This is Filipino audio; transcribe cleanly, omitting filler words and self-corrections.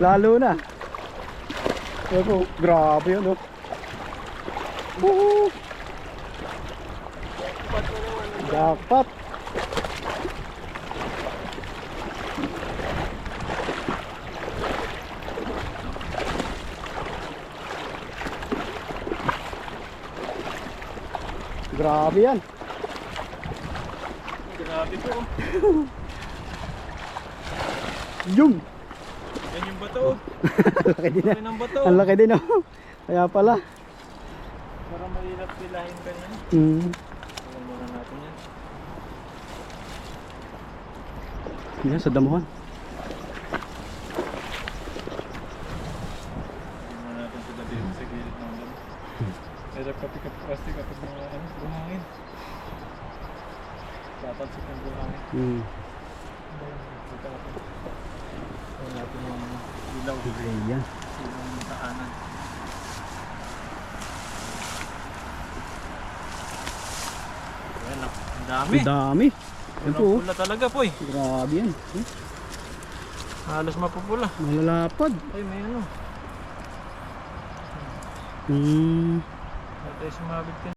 Lalo na. Ito, grabe yun, oh. Woohoo! Jackpot. Grabe yan. Grabe po. Yung. Yan yung bato. Laki din Laki na. ng bato. Ang laki din, oh. Kaya pala. Parang mahirap pilahin kanina. Alam muna natin yan. Yan, sa damuhan. Tingnan natin sila dito sa gilid ng damo. Hirap kapit-kapit kapag mga buhangin. Tatalsik ng buhangin. Tingnan natin yung ilaw. Ayan. Yung tahanan. Ayan lang. Ang dami. Ang dami. Yan po, oh. Pula talaga po eh. Grabe yan. Halos mapupula. Malalapad. Ay may ano. Hmm. Tayo sumabit ka.